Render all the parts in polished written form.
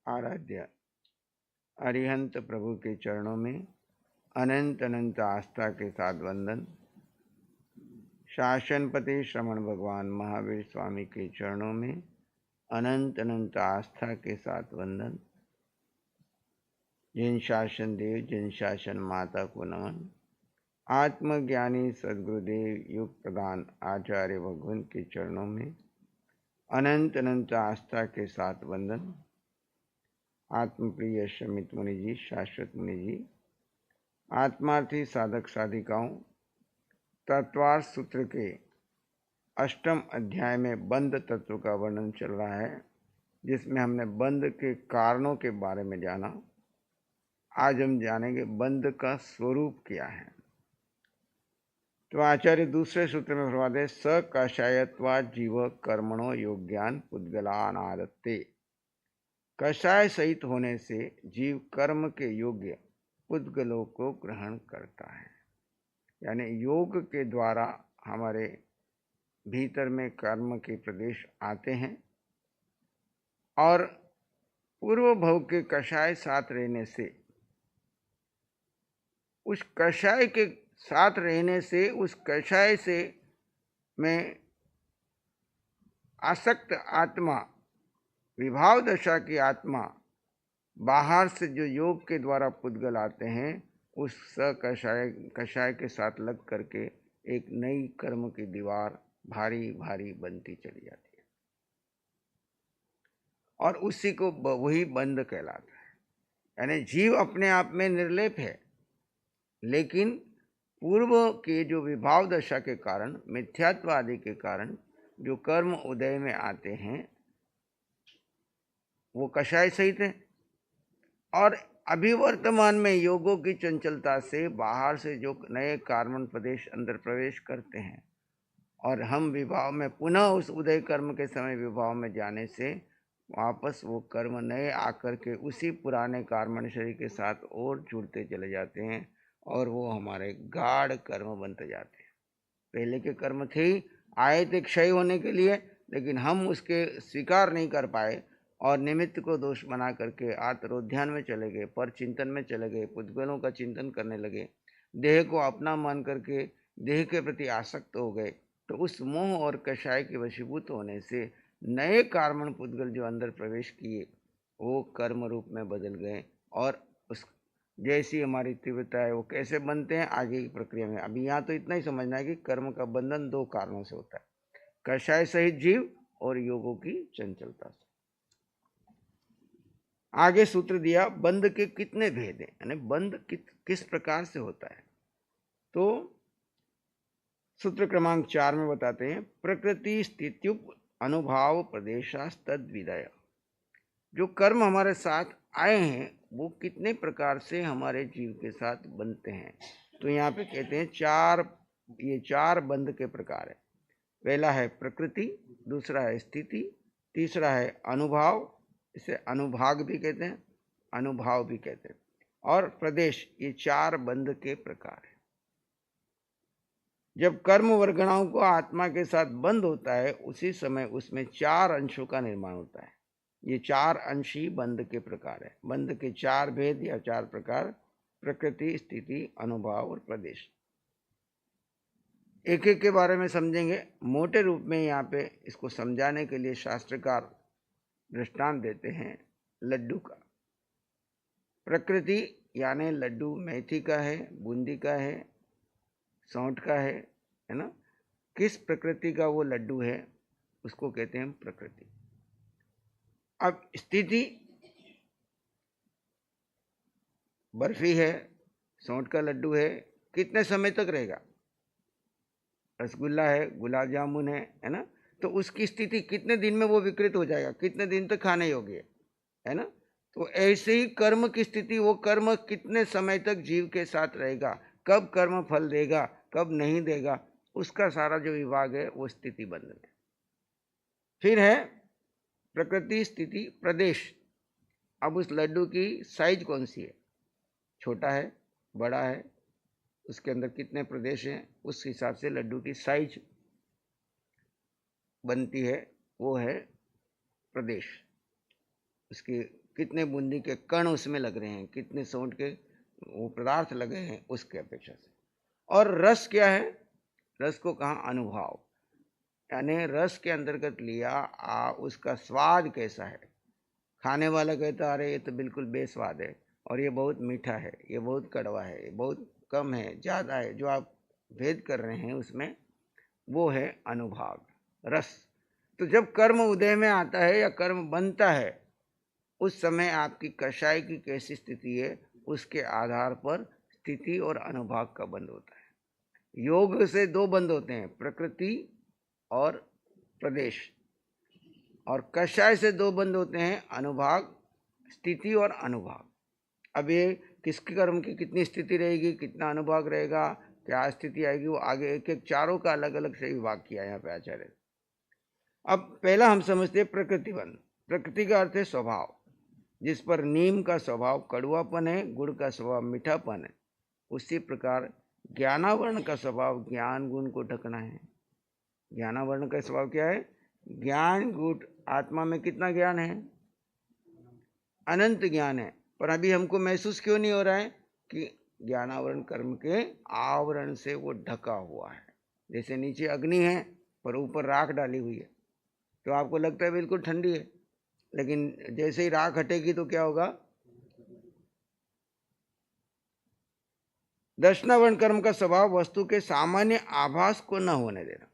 आराध्य अरिहंत प्रभु के चरणों में अनंत अनंत आस्था के साथ वंदन। शासनपति श्रवण भगवान महावीर स्वामी के चरणों में अनंत अनंत आस्था के साथ वंदन। जिन शासन देव जिन शासन माता को नमन। आत्मज्ञानी सद्गुरुदेव युग प्रदान आचार्य भगवान के चरणों में अनंत अनंत आस्था के साथ वंदन। आत्मप्रिय शमित मुनि जी, शाश्वत मुनि जी, आत्मार्थी साधक साधिकाओं, तत्वार्थ सूत्र के अष्टम अध्याय में बंध तत्व का वर्णन चल रहा है, जिसमें हमने बंध के कारणों के बारे में जाना। आज हम जानेंगे बंध का स्वरूप क्या है। तो आचार्य दूसरे सूत्र में फरमाते, स कषायत्वा जीव कर्मणो योग्यान पुद्गलानादत्ते। कषाय सहित होने से जीव कर्म के योग्य पुद्गलों को ग्रहण करता है। यानी योग के द्वारा हमारे भीतर में कर्म के प्रदेश आते हैं और पूर्व भव के कषाय साथ रहने से, उस कषाय के साथ रहने से, उस कषाय से में आसक्त आत्मा, विभाव दशा की आत्मा बाहर से जो योग के द्वारा पुद्गल आते हैं, उस कषाय के साथ लग करके एक नई कर्म की दीवार भारी भारी बनती चली जाती है और उसी को वही बंध कहलाता है। यानी जीव अपने आप में निर्लेप है, लेकिन पूर्व के जो विभाव दशा के कारण, मिथ्यात्व आदि के कारण जो कर्म उदय में आते हैं वो कषाय सहित है। और अभी वर्तमान में योगों की चंचलता से बाहर से जो नए कार्बन प्रदेश अंदर प्रवेश करते हैं और हम विभाव में पुनः उस उदय कर्म के समय विभाव में जाने से वापस वो कर्म नए आकर के उसी पुराने कार्बन शरीर के साथ और जुड़ते चले जाते हैं और वो हमारे गाढ़ कर्म बनते जाते हैं। पहले के कर्म थे ही, आए थे क्षय होने के लिए, लेकिन हम उसके स्वीकार नहीं कर पाए और निमित्त को दोष बना करके आत्मोध्यान में चले गए, पर चिंतन में चले गए, पुद्गलों का चिंतन करने लगे, देह को अपना मान करके देह के प्रति आसक्त हो गए। तो उस मोह और कषाय के वशीभूत होने से नए कार्बन पुद्गल जो अंदर प्रवेश किए वो कर्म रूप में बदल गए और उस जैसी हमारी तीव्रता है वो कैसे बनते हैं आगे की प्रक्रिया में। अभी यहाँ तो इतना ही समझना है कि कर्म का बंधन दो कारणों से होता है, कषाय सहित जीव और योगों की चंचलता से। आगे सूत्र दिया, बंध के कितने भेद हैं, यानी बंध किस प्रकार से होता है। तो सूत्र क्रमांक 4 में बताते हैं, प्रकृति स्थित्युप अनुभाव प्रदेशास्तद विदय। जो कर्म हमारे साथ आए हैं वो कितने प्रकार से हमारे जीव के साथ बनते हैं। तो यहाँ पे कहते हैं ये चार बंध के प्रकार है। पहला है प्रकृति, दूसरा है स्थिति, तीसरा है अनुभाव, इसे अनुभाग भी कहते हैं, अनुभाव भी कहते हैं, और प्रदेश। ये चार बंध के प्रकार है। जब कर्म वर्गणाओं को आत्मा के साथ बंध होता है उसी समय उसमें चार अंशों का निर्माण होता है। ये चार अंश ही बंध के प्रकार है। बंध के चार भेद या चार प्रकार, प्रकृति, स्थिति, अनुभाव और प्रदेश। एक एक के बारे में समझेंगे। मोटे रूप में यहाँ पे इसको समझाने के लिए शास्त्रकार दृष्टांत देते हैं लड्डू का। प्रकृति यानी लड्डू मेथी का है, बूंदी का है, सौंठ का है ना। किस प्रकृति का वो लड्डू है उसको कहते हैं प्रकृति। अब स्थिति, बर्फी है, सौंठ का लड्डू है, कितने समय तक रहेगा। रसगुल्ला है, गुलाब जामुन है ना। तो उसकी स्थिति कितने दिन में वो विकृत हो जाएगा, कितने दिन तक खाने योग्य है ना। तो ऐसे ही कर्म की स्थिति, वो कर्म कितने समय तक जीव के साथ रहेगा, कब कर्म फल देगा, कब नहीं देगा, उसका सारा जो विभाग है वो स्थिति बंधन है। फिर है प्रकृति, स्थिति, प्रदेश। अब उस लड्डू की साइज कौन सी है, छोटा है, बड़ा है, उसके अंदर कितने प्रदेश हैं, उस हिसाब से लड्डू की साइज बनती है, वो है प्रदेश। उसके कितने बूंदी के कण उसमें लग रहे हैं, कितने सोंठ के वो पदार्थ लगे हैं उसके अपेक्षा से। और रस क्या है? रस को कहा अनुभव, यानी रस के अंतर्गत लिया उसका स्वाद कैसा है। खाने वाला कहता अरे ये तो बिल्कुल बेस्वाद है, और ये बहुत मीठा है, ये बहुत कड़वा है, ये बहुत कम है, ज़्यादा है। जो आप भेद कर रहे हैं उसमें वो है अनुभाग, रस। तो जब कर्म उदय में आता है या कर्म बनता है, उस समय आपकी कषाय की कैसी स्थिति है उसके आधार पर स्थिति और अनुभाग का बंध होता है। योग से दो बंध होते हैं, प्रकृति और प्रदेश, और कषाय से दो बंध होते हैं, अनुभाग, स्थिति और अनुभाग। अब ये किसके कर्म की कितनी स्थिति रहेगी, कितना अनुभाग रहेगा, क्या स्थिति आएगी, वो आगे एक एक चारों का अलग अलग से विभाग किया यहाँ पे आचार्य। अब पहला हम समझते हैं प्रकृति बंध। प्रकृति का अर्थ है स्वभाव, जिस पर नीम का स्वभाव कड़वापन है, गुड़ का स्वभाव मीठापन है, उसी प्रकार ज्ञानावरण का स्वभाव ज्ञान गुण को ढकना है। ज्ञानावरण का स्वभाव क्या है? ज्ञान गुण। आत्मा में कितना ज्ञान है? अनंत ज्ञान है, पर अभी हमको महसूस क्यों नहीं हो रहा है कि ज्ञानावरण कर्म के आवरण से वो ढका हुआ है। जैसे नीचे अग्नि है पर ऊपर राख डाली हुई है, तो आपको लगता है बिल्कुल ठंडी है, लेकिन जैसे ही राख हटेगी तो क्या होगा? दर्शनावरण कर्म का स्वभाव वस्तु के सामान्य आभास को न होने देना।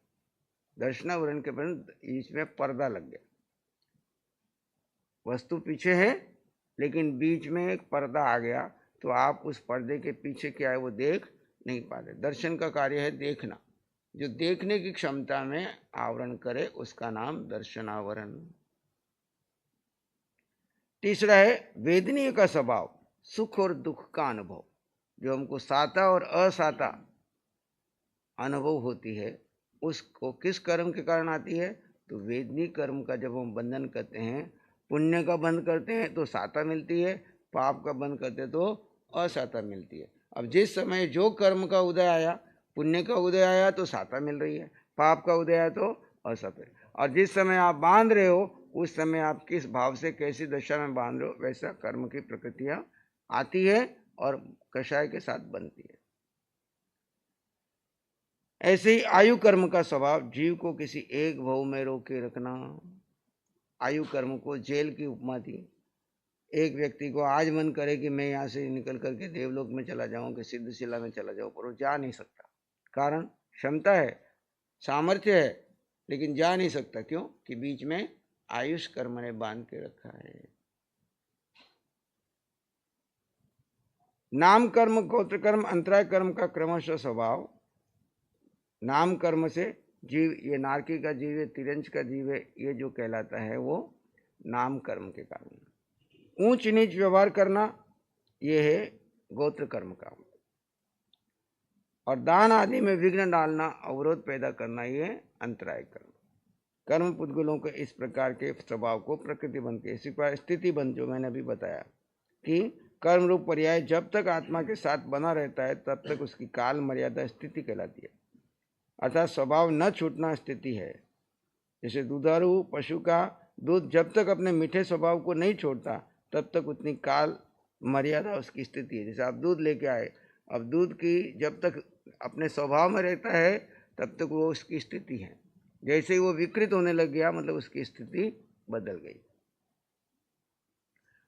दर्शनावरण के बीच में पर्दा लग गया, वस्तु पीछे है लेकिन बीच में एक पर्दा आ गया, तो आप उस पर्दे के पीछे क्या है वो देख नहीं पाते। दर्शन का कार्य है देखना, जो देखने की क्षमता में आवरण करे उसका नाम दर्शनावरण। तीसरा है वेदनीय का स्वभाव, सुख और दुख का अनुभव। जो हमको साता और असाता अनुभव होती है उसको किस कर्म के कारण आती है? तो वेदनीय कर्म का जब हम बंधन करते हैं, पुण्य का बंध करते हैं तो साता मिलती है, पाप का बंध करते तो असाता मिलती है। अब जिस समय जो कर्म का उदय आया, पुण्य का उदय आया तो साता मिल रही है, पाप का उदय आया तो असाता। और जिस समय आप बांध रहे हो उस समय आप किस भाव से कैसी दशा में बांध रहे हो, वैसा कर्म की प्रकृतियां आती है और कषाय के साथ बनती है। ऐसे ही आयु कर्म का स्वभाव जीव को किसी एक भव में रोके रखना। आयु कर्म को जेल की उपमा दी। एक व्यक्ति को आज मन करे कि मैं यहाँ से निकल करके देवलोक में चला जाऊं, कि सिद्धशिला में चला जाऊं, पर वो जा नहीं सकता। कारण क्षमता है, सामर्थ्य है, लेकिन जा नहीं सकता। क्यों? कि बीच में आयुष कर्म ने बांध के रखा है। नाम कर्म, गोत्र कर्म, अंतराय कर्म का क्रमशः स्वभाव। नाम कर्म से जीव, ये नारकी का जीव है, तिरंज का जीव है, ये जो कहलाता है वो नाम कर्म के कारण। ऊंच नीच व्यवहार करना ये है गोत्र कर्म का। और दान आदि में विघ्न डालना, अवरोध पैदा करना, ये अंतराय कर्म। कर्म पुद्गलों के इस प्रकार के स्वभाव को प्रकृति बंध के, इसी प्रकार स्थिति बंध जो मैंने अभी बताया कि कर्म रूप पर्याय जब तक आत्मा के साथ बना रहता है तब तक उसकी काल मर्यादा स्थिति कहलाती है, अर्थात स्वभाव न छूटना स्थिति है। जैसे दुधारू पशु का दूध जब तक अपने मीठे स्वभाव को नहीं छोड़ता तब तक उतनी काल मर्यादा उसकी स्थिति है। जैसे आप दूध लेके आए, अब दूध की जब तक अपने स्वभाव में रहता है तब तक वो उसकी स्थिति है। जैसे ही वो विकृत होने लग गया मतलब उसकी स्थिति बदल गई।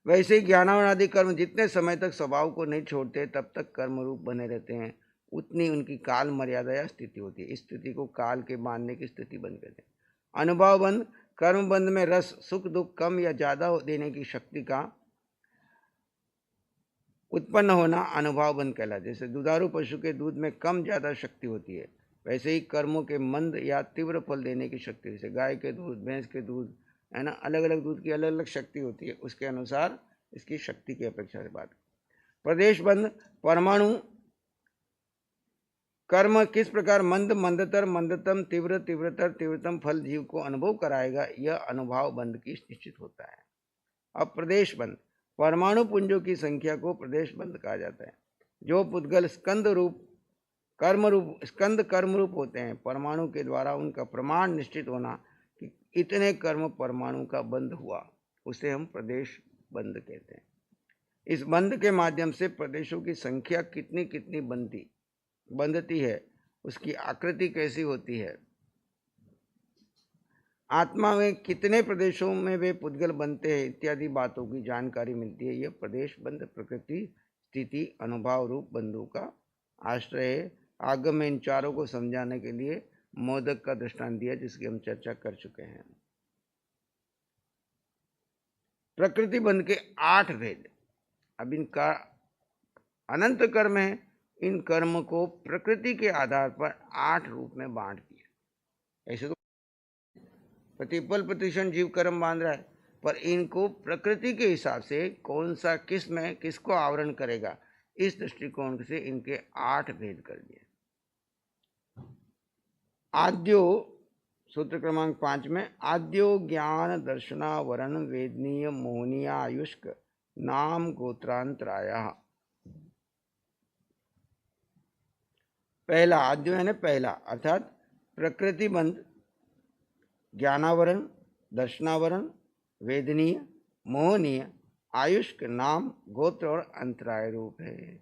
वैसे ही ज्ञानावरण आदि कर्म जितने समय तक स्वभाव को नहीं छोड़ते तब तक कर्म रूप बने रहते हैं, उतनी उनकी काल मर्यादा या स्थिति होती है। इस स्थिति को काल के बांधने की स्थिति बंध कहते हैं। अनुभव बंध, कर्म बंध में रस, सुख दुख कम या ज्यादा देने की शक्ति का उत्पन्न होना अनुभव बंध कहलाता है। जैसे दुधारू पशु के दूध में कम ज्यादा शक्ति होती है, वैसे ही कर्मों के मंद या तीव्र फल देने की शक्ति, जैसे गाय के दूध, भैंस के दूध है ना, अलग अलग दूध की अलग अलग शक्ति होती है, उसके अनुसार इसकी शक्ति की अपेक्षा से बात। प्रदेश बंध, परमाणु कर्म किस प्रकार मंद, मंदतर, मंदतम, तीव्र, तीव्रतर, तीव्रतम फल जीव को अनुभव कराएगा, यह अनुभव बंध की निश्चित होता है। अब प्रदेश बंध, परमाणु पुंजों की संख्या को प्रदेश बंध कहा जाता है। जो पुद्गल स्कंद कर्म रूप होते हैं, परमाणु के द्वारा उनका प्रमाण निश्चित होना कि इतने कर्म परमाणु का बंध हुआ, उसे हम प्रदेश बंद कहते हैं। इस बंद के माध्यम से प्रदेशों की संख्या कितनी कितनी बंधती है, उसकी आकृति कैसी होती है, आत्मा में कितने प्रदेशों में वे पुद्गल बनते हैं इत्यादि बातों की जानकारी मिलती है। यह प्रदेश बंद प्रकृति स्थिति अनुभव रूप बंधु का आश्रय है। आगम में इन चारों को समझाने के लिए मोदक का दृष्टांत दिया, जिसकी हम चर्चा कर चुके हैं। प्रकृति बंध के 8 भेद। अब इनका अनंत कर्म है। इन कर्म को प्रकृति के आधार पर 8 रूप में बांट दिया। ऐसे तो प्रतिपल प्रतिक्षण जीव कर्म बांध रहा है, पर इनको प्रकृति के हिसाब से कौन सा किस में किसको आवरण करेगा, इस दृष्टिकोण से इनके 8 भेद कर दिए। आद्यो सूत्र क्रमांक 5 में, आद्यो ज्ञान दर्शना वरण वेदनीय मोहनीय आयुष्क नाम गोत्रांतराया। पहला आद्यो यानी पहला, अर्थात प्रकृति बंध, ज्ञानावरण, दर्शनावरण, वेदनीय, मोहनीय, आयुष्क, नाम, गोत्र और अंतराय रूप है।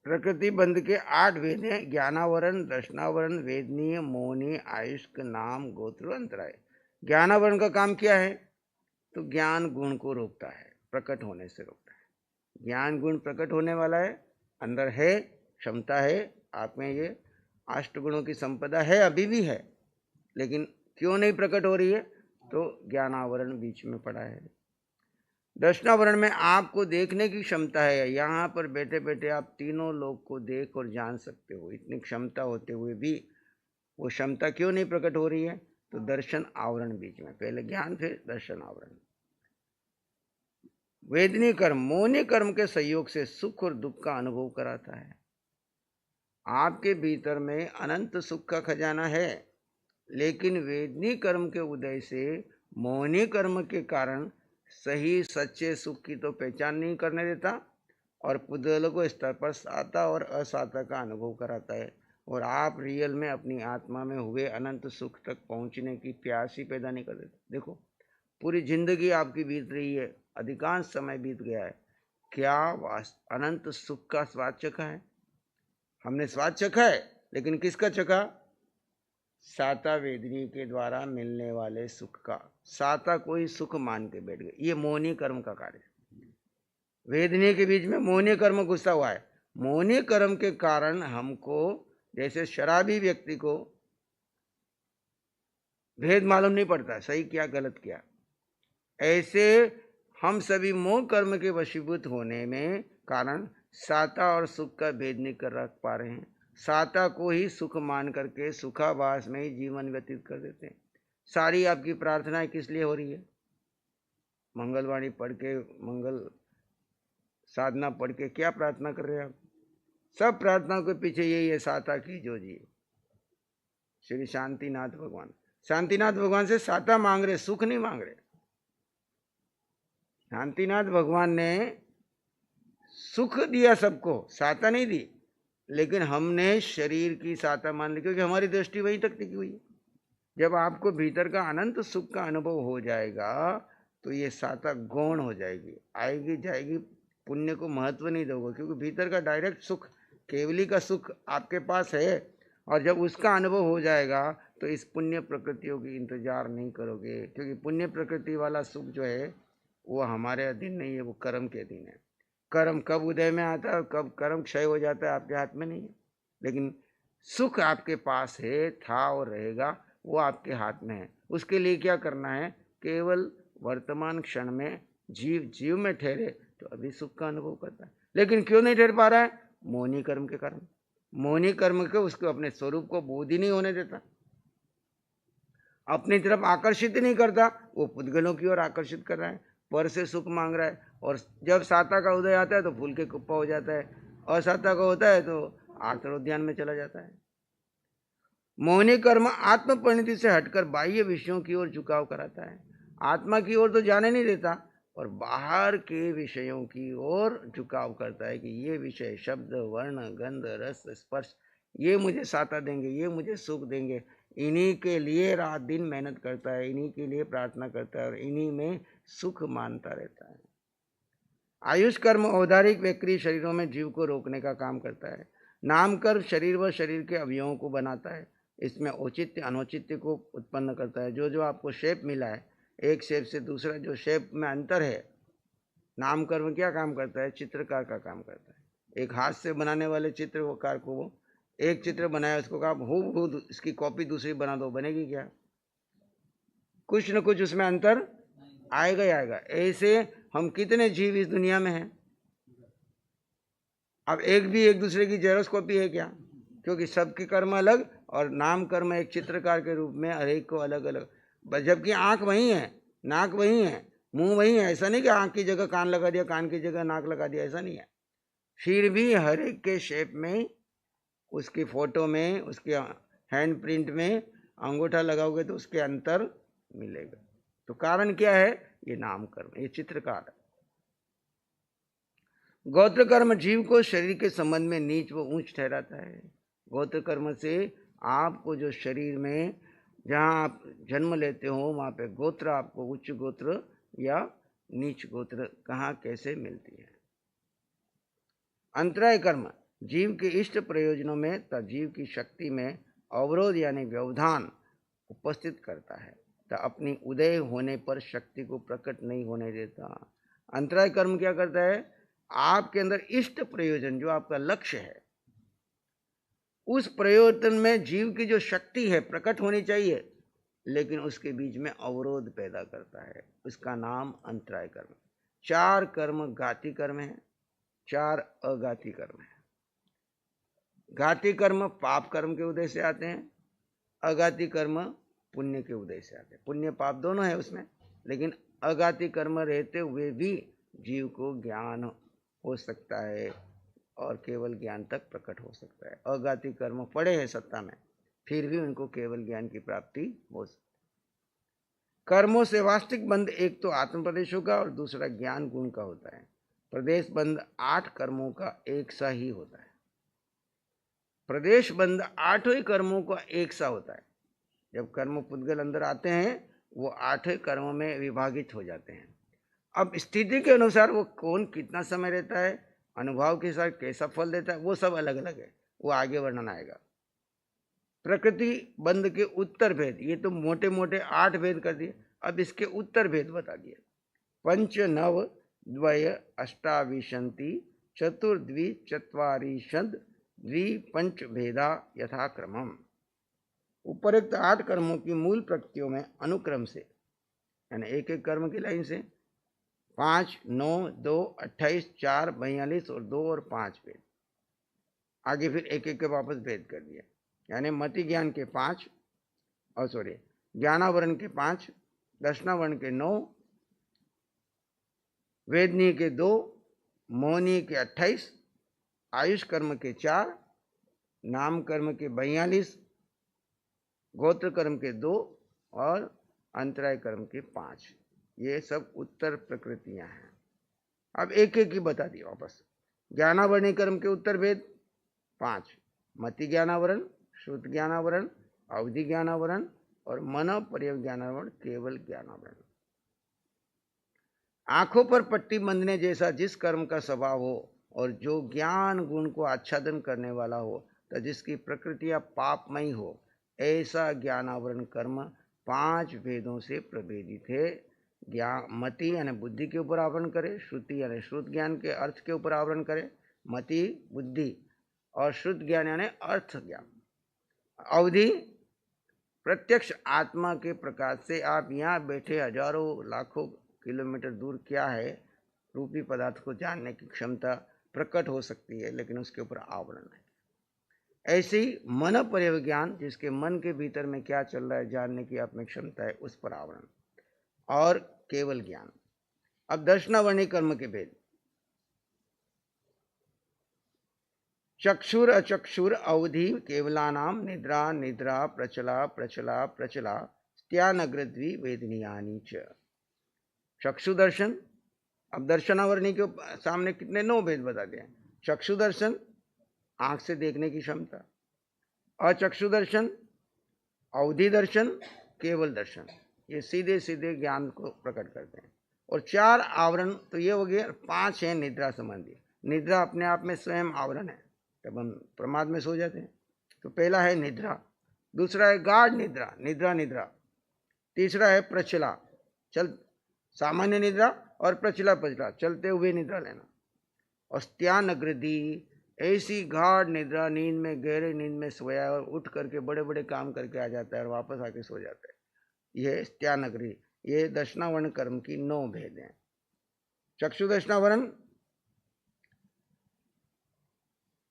प्रकृति बंध के 8 भेद हैं। ज्ञानावरण, दर्शनावरण, वेदनीय, मोहनीय, आयुष्क, नाम, गोत्र, अंतराय। ज्ञानावरण का काम क्या है? तो ज्ञान गुण को रोकता है, प्रकट होने से रोकता है। ज्ञान गुण प्रकट होने वाला है, अंदर है, क्षमता है, आप में ये 8 गुणों की संपदा है, अभी भी है, लेकिन क्यों नहीं प्रकट हो रही है? तो ज्ञानावरण बीच में पड़ा है। दर्शनावरण में आपको देखने की क्षमता है, यहाँ पर बैठे बैठे आप तीनों लोग को देख और जान सकते हो। इतनी क्षमता होते हुए भी वो क्षमता क्यों नहीं प्रकट हो रही है? तो दर्शन आवरण बीच में, पहले ज्ञान फिर दर्शन आवरण। वेदनीय कर्म, मोहनीय कर्म के सहयोग से सुख और दुख का अनुभव कराता है। आपके भीतर में अनंत सुख का खजाना है, लेकिन वेदनीय कर्म के उदय से मोहनीय कर्म के कारण सही सच्चे सुख की तो पहचान नहीं करने देता और पुद्गलों को स्तर पर साता और असाता का अनुभव कराता है, और आप रियल में अपनी आत्मा में हुए अनंत सुख तक पहुंचने की प्यास ही पैदा नहीं कर देते। देखो, पूरी जिंदगी आपकी बीत रही है, अधिकांश समय बीत गया है, क्या अनंत सुख का स्वाद चखा है? हमने स्वाद चखा है, लेकिन किसका चखा? साता वेदनी के द्वारा मिलने वाले सुख का। साता को ही सुख मान के बैठ गए। ये मोहनीय कर्म का कार्य। वेदनीय के बीच में मोहनीय कर्म घुसा हुआ है। मोहनीय कर्म के कारण हमको, जैसे शराबी व्यक्ति को भेद मालूम नहीं पड़ता सही क्या गलत क्या, ऐसे हम सभी मोह कर्म के वशीभूत होने में कारण साता और सुख का भेद नहीं कर रख पा रहे हैं। साता को ही सुख मान करके सुखाभास में ही जीवन व्यतीत कर देते हैं। सारी आपकी प्रार्थनाएं किस लिए हो रही है? मंगलवाणी पढ़ के, मंगल साधना पढ़ के क्या प्रार्थना कर रहे हैं आप? सब प्रार्थना के पीछे यही है, साता की जो जी। श्री शांतिनाथ भगवान, शांतिनाथ भगवान से साता मांग रहे, सुख नहीं मांग रहे। शांतिनाथ भगवान ने सुख दिया सबको, साता नहीं दी, लेकिन हमने शरीर की साता मान ली, क्योंकि हमारी दृष्टि वहीं तक टिकी हुई है। जब आपको भीतर का अनंत सुख का अनुभव हो जाएगा तो ये साता गौण हो जाएगी, आएगी जाएगी, पुण्य को महत्व नहीं दोगे, क्योंकि भीतर का डायरेक्ट सुख, केवली का सुख आपके पास है, और जब उसका अनुभव हो जाएगा तो इस पुण्य प्रकृतियों की इंतजार नहीं करोगे, क्योंकि पुण्य प्रकृति वाला सुख जो है वो हमारे अधीन नहीं है, वो कर्म के अधीन है। कर्म कब उदय में आता है, कब कर्म क्षय हो जाता है, आपके हाथ में नहीं है, लेकिन सुख आपके पास है, था और रहेगा, वो आपके हाथ में है। उसके लिए क्या करना है? केवल वर्तमान क्षण में जीव में ठहरे तो अभी सुख का अनुभव करता है, लेकिन क्यों नहीं ठहर पा रहा है? मोहनीय कर्म के कारण। मोहनीय कर्म के उसको अपने स्वरूप को बोध ही नहीं होने देता, अपनी तरफ आकर्षित नहीं करता, वो पुद्गलों की ओर आकर्षित कर रहा है, पर से सुख मांग रहा है, और जब साता का उदय आता है तो फूल के कुप्पा हो जाता है, और साता का होता है तो आर्तरोद्यान में चला जाता है। मोहनीय कर्म आत्म परिणति से हटकर बाह्य विषयों की ओर झुकाव कराता है, आत्मा की ओर तो जाने नहीं देता, और बाहर के विषयों की ओर झुकाव करता है कि ये विषय शब्द वर्ण गंध रस स्पर्श ये मुझे साता देंगे, ये मुझे सुख देंगे, इन्हीं के लिए रात दिन मेहनत करता है, इन्हीं के लिए प्रार्थना करता है और इन्हीं में सुख मानता रहता है। आयुष कर्म औदारिक व्यक्ति शरीरों में जीव को रोकने का काम करता है। नाम कर्म शरीर व शरीर के अवयवों को बनाता है, इसमें औचित्य अनौचित्य को उत्पन्न करता है। जो जो आपको शेप मिला है, एक शेप से दूसरा जो शेप में अंतर है, नाम कर्म क्या काम करता है? चित्रकार का काम करता है। एक हाथ से बनाने वाले चित्रकार को वो एक चित्र बनाया, उसको कहा हूबहू इसकी कॉपी दूसरी बना दो, बनेगी क्या? कुछ न कुछ उसमें अंतर आएगा ही आएगा। ऐसे हम कितने जीव इस दुनिया में हैं? अब एक भी एक दूसरे की जेरोक्स कॉपी है क्या? क्योंकि सबके कर्म अलग और नाम कर्म एक चित्रकार के रूप में हर एक को अलग अलग, जबकि आंख वही है, नाक वही है, मुंह वही है। ऐसा नहीं कि आंख की जगह कान लगा दिया, कान की जगह नाक लगा दिया, ऐसा नहीं है। फिर भी हर एक के शेप में, उसकी फोटो में, उसके हैंड प्रिंट में अंगूठा लगाओगे तो उसके अंतर मिलेगा। तो कारण क्या है? ये नाम कर्म, ये चित्रकार है। गोत्र कर्म जीव को शरीर के संबंध में नीच व ऊंच ठहराता है। गोत्र कर्म से आपको जो शरीर में जहाँ आप जन्म लेते हो वहाँ पे गोत्र आपको उच्च गोत्र या नीच गोत्र कहाँ कैसे मिलती है। अंतराय कर्म जीव के इष्ट प्रयोजनों में तथा जीव की शक्ति में अवरोध यानी व्यवधान उपस्थित करता है तथा अपनी उदय होने पर शक्ति को प्रकट नहीं होने देता। अंतराय कर्म क्या करता है? आपके अंदर इष्ट प्रयोजन जो आपका लक्ष्य है, उस प्रयोजन में जीव की जो शक्ति है प्रकट होनी चाहिए, लेकिन उसके बीच में अवरोध पैदा करता है, उसका नाम अंतराय कर्म। 4 कर्म घाती कर्म है, 4 अघाती कर्म है। घाती कर्म पाप कर्म के उदय से आते हैं, अघाती कर्म पुण्य के उदय से आते हैं। पुण्य पाप दोनों है उसमें, लेकिन अघाती कर्म रहते हुए भी जीव को ज्ञान हो सकता है और केवल ज्ञान तक प्रकट हो सकता है। अघाती कर्म पड़े हैं सत्ता में, फिर भी उनको केवल ज्ञान की प्राप्ति हो सकती है। कर्मों से वास्तविक बंध एक तो आत्म प्रदेशों का और दूसरा ज्ञान गुण का होता है। प्रदेश बंध 8 कर्मों का एक सा ही होता है। प्रदेश बंध 8 ही कर्मों का एक सा होता है। जब कर्म पुद्गल अंदर आते हैं वो 8 कर्मों में विभाजित हो जाते हैं। अब स्थिति के अनुसार वो कौन कितना समय रहता है, अनुभव के साथ कैसा फल देता है, वो सब अलग अलग है, वो आगे वर्णन आएगा। प्रकृति बंध के उत्तर भेद, ये तो मोटे मोटे 8 भेद कर दिए, अब इसके उत्तर भेद बता दिए। पंच नव द्वय अष्टाविशंति चतुर्द्वि चत्वारिशद द्विपंच भेदा यथाक्रमम। उपरोक्त 8 कर्मों की मूल प्रकृतियों में अनुक्रम से, यानी एक एक कर्म की लाइन से 5, 9, 2, 28, 4, 42 और 2 और 5 भेद। आगे फिर एक एक के वापस भेद कर दिया, यानी मति ज्ञान के 5 और ज्ञानावरण के 5, दर्शनावरण के 9, वेदनीय के 2, मोहनीय के 28, आयुष कर्म के 4, नाम कर्म के 42, गोत्र कर्म के 2 और अंतराय कर्म के 5। ये सब उत्तर प्रकृतियां हैं। अब एक एक ही बता दिया वापस। ज्ञानावरणी कर्म के उत्तर भेद 5, मति ज्ञानावरण, श्रुत ज्ञानावरण, अवधि ज्ञानावरण और मन पर्यव ज्ञानावरण, केवल ज्ञानावरण। आंखों पर पट्टी बंधने जैसा जिस कर्म का स्वभाव हो और जो ज्ञान गुण को आच्छादन करने वाला हो तो जिसकी प्रकृति या पापमयी हो, ऐसा ज्ञानावरण कर्म 5 भेदों से प्रभेदित है। ज्ञान मति यानी बुद्धि के ऊपर आवरण करे, श्रुति यानी श्रुत ज्ञान के अर्थ के ऊपर आवरण करे, मति बुद्धि और श्रुत ज्ञान यानी अर्थ ज्ञान। अवधि प्रत्यक्ष आत्मा के प्रकाश से आप यहाँ बैठे हजारों लाखों किलोमीटर दूर क्या है रूपी पदार्थ को जानने की क्षमता प्रकट हो सकती है, लेकिन उसके ऊपर आवरण है। ऐसे ही मन पर्यव ज्ञान, जिसके मन के भीतर में क्या चल रहा है जानने की आप में क्षमता है, उस पर आवरण और केवल ज्ञान। अब दर्शनावरणी कर्म के भेद। चक्षुर अचक्षुर अवधि केवलानाम निद्रा निद्रा प्रचला प्रचला प्रचला स्त्यानग्रद्वी वेदनीयानी च। चक्षु दर्शन अब दर्शनावरणी के सामने कितने 9 भेद बता दिए। चक्षु दर्शन, आंख से देखने की क्षमता। अचक्षु दर्शन, अवधि दर्शन, केवल दर्शन, ये सीधे सीधे ज्ञान को प्रकट करते हैं। और 4 आवरण तो ये हो गए। 5 हैं निद्रा संबंधी। निद्रा अपने आप में स्वयं आवरण है, जब हम प्रमाद में सो जाते हैं। तो पहला है निद्रा, दूसरा है गाढ़ निद्रा, निद्रा निद्रा, तीसरा है प्रचला, चल सामान्य निद्रा, और प्रचला प्रचला, चलते हुए निद्रा लेना। और स्त्यानग्रदी, ऐसी गाढ़ निद्रा, नींद में, गहरे नींद में सोया और उठ करके बड़े बड़े काम करके आ जाता है और वापस आके सो जाता है, यह स्त्यानगरी। ये दर्शनावरण कर्म की 9 भेद हैं। चक्षु दर्शनावरण,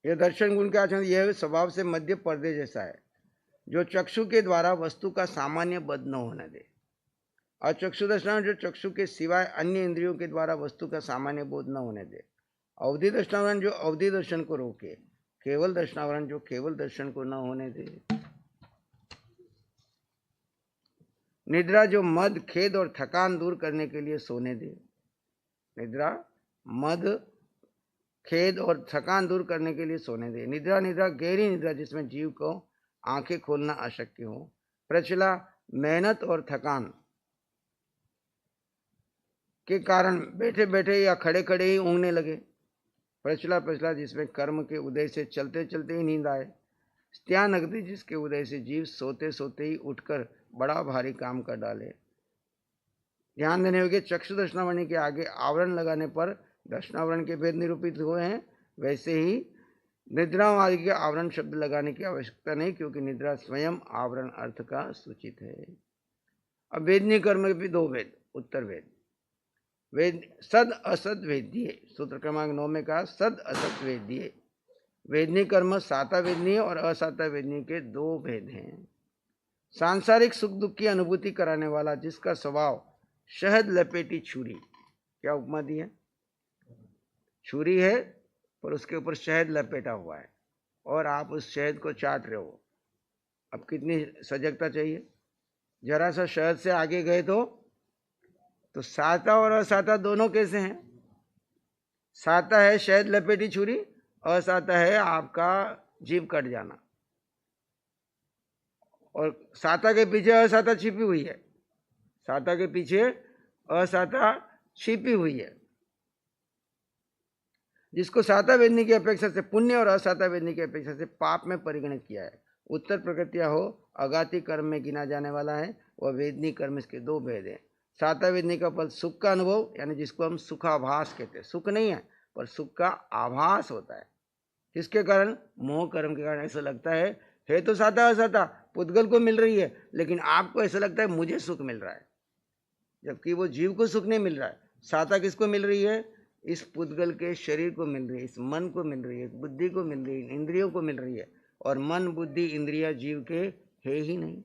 यह दर्शन गुण के आचरण, यह स्वभाव से मध्य पर्दे जैसा है, जो चक्षु के द्वारा वस्तु का सामान्य बद न होने दे। और चक्षु दर्शनावरण, जो चक्षु के सिवाय अन्य इंद्रियों के द्वारा वस्तु का सामान्य बोध न होने दे। अवधि दर्शनावरण, जो अवधि दर्शन को रोके। केवल दर्शनावरण, जो केवल दर्शन को न होने दे। निद्रा, जो मद, खेद और थकान दूर करने के लिए सोने दे। निद्रा मद, खेद और थकान दूर करने के लिए सोने दे। निद्रा निद्रा, गहरी निद्रा, जिसमें जीव को आंखें खोलना अशक्य हो। प्रचला, मेहनत और थकान के कारण बैठे बैठे या खड़े खड़े ही ऊँघने लगे। प्रचला प्रचला, जिसमें कर्म के उदय से चलते चलते ही नींद आए। स्त्यानगति, जिसके उदय से जीव सोते सोते ही उठकर बड़ा भारी काम कर डाले। ध्यान देने योग्य, चक्षु दर्शनावरण के आगे आवरण लगाने पर दर्शनावरण के भेद निरूपित हुए हैं, वैसे ही निद्रा आदि के आवरण शब्द लगाने की आवश्यकता नहीं, क्योंकि निद्रा स्वयं आवरण अर्थ का सूचित है। अब वेदनीय कर्म के भी 2 भेद, उत्तर भेद। वेद सद असद वेद्य, सूत्र क्रमांक 9 में कहा सद असत वेद्य। वेदनीय कर्म साता वेदनीय और असाता वेदनीय के 2 भेद हैं। सांसारिक सुख दुख की अनुभूति कराने वाला, जिसका स्वभाव शहद लपेटी छुरी, क्या उपमा दी है? छुरी है पर उसके ऊपर शहद लपेटा हुआ है और आप उस शहद को चाट रहे हो। अब कितनी सजगता चाहिए। जरा सा शहद से आगे गए तो साता और असाता दोनों कैसे हैं? साता है शहद लपेटी छुरी, असाता है आपका जीभ कट जाना। और साता के पीछे असाता छिपी हुई है, साता के पीछे असाता छिपी हुई है। जिसको साता वेदनी की अपेक्षा से पुण्य और असाता वेदनी की अपेक्षा से पाप में परिगणित किया है। उत्तर प्रकृतिया हो अगाती कर्म में गिना जाने वाला है, वह वेदनी कर्म, इसके 2 भेद हैं। साता वेदनी का फल सुख का अनुभव, यानी जिसको हम सुखाभास कहते हैं। सुख नहीं है पर सुख का आभास होता है, जिसके कारण मोह कर्म के कारण ऐसा लगता है तो साता असाता पुद्गल को मिल रही है, लेकिन आपको ऐसा लगता है मुझे सुख मिल रहा है, जबकि वो जीव को सुख नहीं मिल रहा है। साता किसको मिल रही है? इस पुद्गल के शरीर को मिल रही है, इस मन को मिल रही है, इस बुद्धि को मिल रही है, इंद्रियों को मिल रही है, और मन बुद्धि इंद्रिया जीव के है ही नहीं।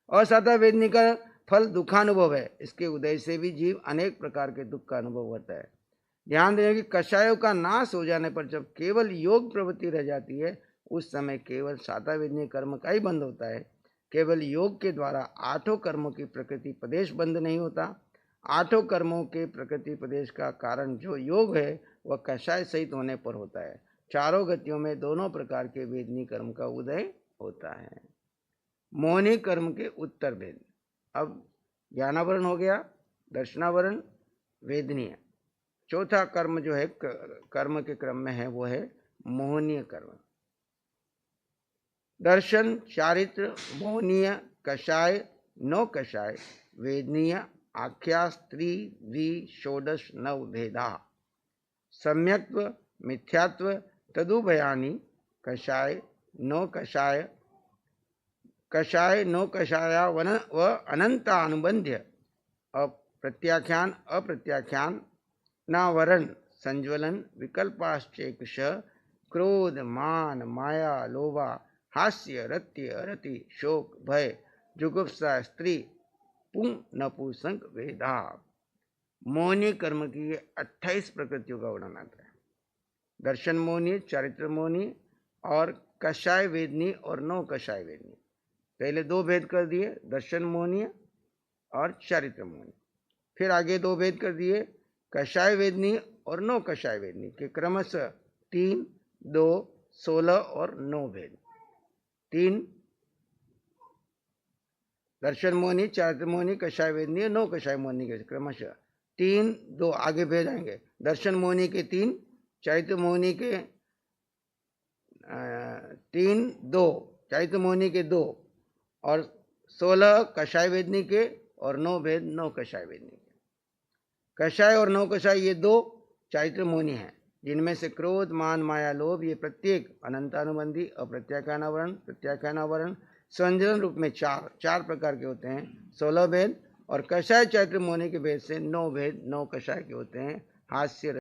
असाता वेदनी का फल दुखानुभव है, इसके उदय से भी जीव अनेक प्रकार के दुख का अनुभव होता है। ध्यान दें कि कषायों का नाश हो जाने पर जब केवल योग प्रवृत्ति रह जाती है, उस समय केवल साता वेदनीय कर्म का ही बंध होता है। केवल योग के द्वारा 8 कर्मों की प्रकृति प्रदेश बंद नहीं होता। 8 कर्मों के प्रकृति प्रदेश का कारण जो योग है वह कषाय सहित होने पर होता है। 4 गतियों में दोनों प्रकार के वेदनीय कर्म का उदय होता है। मोहनी कर्म के उत्तर भेद। अब ज्ञानावरण हो गया, दर्शनावरण, वेदनीय। चौथा कर्म जो है कर्म के क्रम में है वो है मोहनीय कर्म। दर्शन, चारित्र, मोहनीय, कषाय, नौ कषाय, वेदनीय, आख्या, स्त्री, द्वि, षोडश, नव भेदा। सम्यक्त्व, मिथ्यात्व, तदुभयानि, कषाय, नौ कषाय, कषाय, नौ कषाया व अनंतानुबंध्य, अप्रत्याख्यान, अप्रत्याख्यान, नावरण, संज्वलन, विकल्पाश्चैकश, क्रोध, मान, माया, लोभा, हास्य, रत्य, रति, शोक, भय, जुगुप्सा, स्त्री, पुं, नपुंसक, वेदा। मोहनी कर्म की 28 प्रकृतियों का वर्णन आता है। दर्शन मोहनी, चारित्र मोहनी और कषाय वेदनी और नौ कषाय वेदनी। पहले 2 भेद कर दिए, दर्शन मोहनी और चारित्र मोहनी। फिर आगे 2 भेद कर दिए, कषाय वेदनी और 9 कषाय वेदनी के क्रमशः 3, 2, 16 और 9 भेद। 3 दर्शन मोहिनी, चारित्र मोहिनी, कषाय वेदनी और 9 कषाय मोहिनी के क्रमशः 3, 2 आगे भेद आएंगे। दर्शन मोहिनी के 3, चैत्र मोहिनी के 3, 2 चैत्र मोहिनी के 2 और 16 कषाय वेदनी के और 9 भेद 9 कषाय वेदनी के। कषाय और 9 कषाय ये 2 चैत्र मोहिनी हैं, जिनमें से क्रोध, मान, माया, लोभ ये प्रत्येक अनंतानुबंधी, अप्रत्याख्यानावरण, प्रत्याख्यानावरण, संजन रूप में 4 प्रकार के होते हैं। 16 भेद और कषाय चैत्र मोहिनी के भेद से 9 भेद 9 कषाय के होते हैं। हास्य